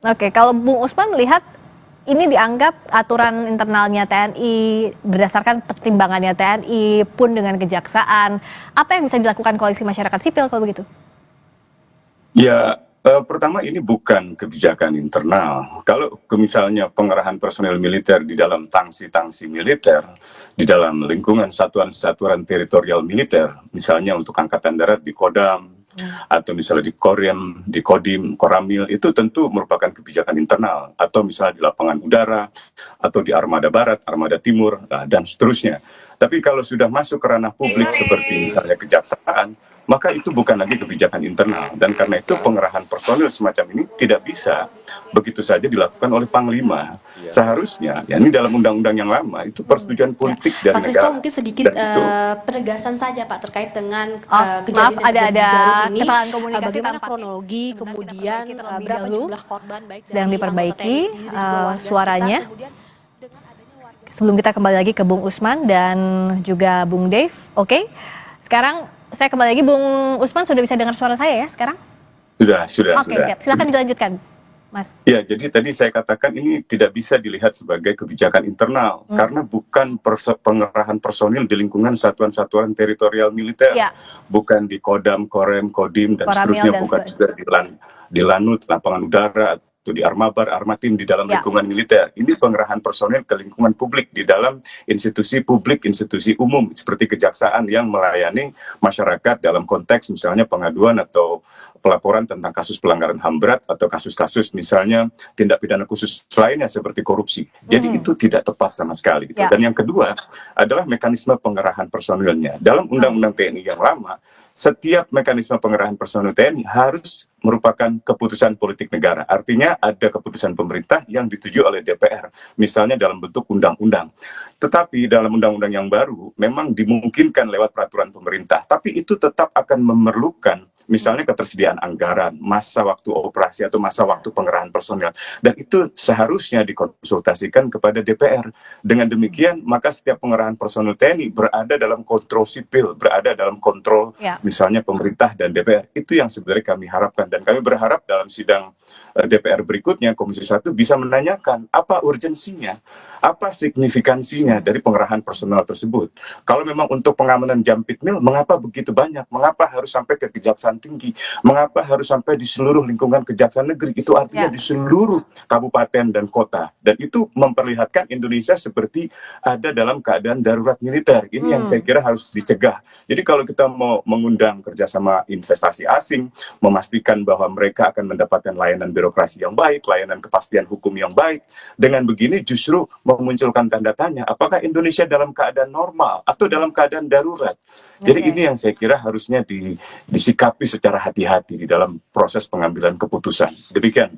Oke, kalau Bung Usman melihat ini dianggap aturan internalnya TNI, berdasarkan pertimbangannya TNI pun dengan kejaksaan, apa yang bisa dilakukan koalisi masyarakat sipil kalau begitu? Ya, pertama ini bukan kebijakan internal. Kalau misalnya pengerahan personel militer di dalam tangsi-tangsi militer, di dalam lingkungan satuan-satuan teritorial militer, misalnya untuk Angkatan Darat di Kodam, atau misalnya di Korem, di Kodim, Koramil, itu tentu merupakan kebijakan internal. Atau misalnya di lapangan udara, atau di Armada Barat, Armada Timur, dan seterusnya. Tapi kalau sudah masuk ke ranah publik seperti misalnya kejaksaan, maka itu bukan lagi kebijakan internal. Dan karena itu pengerahan personil semacam ini tidak bisa begitu saja dilakukan oleh Panglima. Seharusnya, ya ini dalam undang-undang yang lama, itu persetujuan politik dari Pak Christo, negara. mungkin sedikit Dan itu penegasan saja Pak terkait dengan Maaf, kejadian yang ada terjadi di Garut ini. kesalahan komunikasi Bagaimana tampaknya. kronologi, Sebentar, kita kemudian perbaiki terlebih berapa dahulu. jumlah korban baik Sedang dari diperbaiki, anggota TNI sendiri dan juga warga suaranya. sekitar, kemudian dengan adanya warga Sebelum kita kembali lagi ke Bung Usman dan juga Bung Dave, oke? Sekarang saya kembali lagi, Bung Usman sudah bisa dengar suara saya ya sekarang? sudah. Oke, siap. Silakan dilanjutkan, Mas. Ya, jadi tadi saya katakan ini tidak bisa dilihat sebagai kebijakan internal karena bukan pengerahan personil di lingkungan satuan-satuan teritorial militer, Ya. bukan di Kodam, Korem, Kodim dan Koramil seterusnya, dan bukan juga di Lanut, lapangan udara atau di Armabar, Armatim di dalam Ya. lingkungan militer. Ini pengerahan personil ke lingkungan publik di dalam institusi publik, institusi umum seperti kejaksaan yang melayani masyarakat dalam konteks misalnya pengaduan atau pelaporan tentang kasus pelanggaran HAM berat atau kasus-kasus misalnya tindak pidana khusus lainnya seperti korupsi. Jadi itu tidak tepat sama sekali. Gitu. Ya. Dan yang kedua adalah mekanisme pengerahan personilnya. Dalam Undang-Undang TNI yang lama, setiap mekanisme pengerahan personil TNI harus merupakan keputusan politik negara. Artinya ada keputusan pemerintah yang disetujui oleh DPR, misalnya dalam bentuk undang-undang. Tetapi dalam undang-undang yang baru memang dimungkinkan lewat peraturan pemerintah, tapi itu tetap akan memerlukan misalnya ketersediaan anggaran, masa waktu operasi atau masa waktu pengerahan personil. Dan itu seharusnya dikonsultasikan kepada DPR. Dengan demikian, maka setiap pengerahan personil TNI berada dalam kontrol sipil, berada dalam kontrol misalnya pemerintah dan DPR. Itu yang sebenarnya kami harapkan. Dan kami berharap dalam sidang DPR berikutnya, Komisi 1 bisa menanyakan apa urgensinya, apa signifikansinya dari pengerahan personal tersebut. Kalau memang untuk pengamanan Jampitmil, mengapa begitu banyak? Mengapa harus sampai ke Kejaksaan Tinggi? Mengapa harus sampai di seluruh lingkungan Kejaksaan Negeri? Itu artinya di seluruh kabupaten dan kota. Dan itu memperlihatkan Indonesia seperti ada dalam keadaan darurat militer. Ini yang saya kira harus dicegah. Jadi kalau kita mau mengundang kerjasama investasi asing, memastikan bahwa mereka akan mendapatkan layanan birokrasi yang baik, layanan kepastian hukum yang baik, dengan begini justru memunculkan tanda tanya, apakah Indonesia dalam keadaan normal atau dalam keadaan darurat? Jadi ini yang saya kira harusnya disikapi secara hati-hati di dalam proses pengambilan keputusan. Demikian.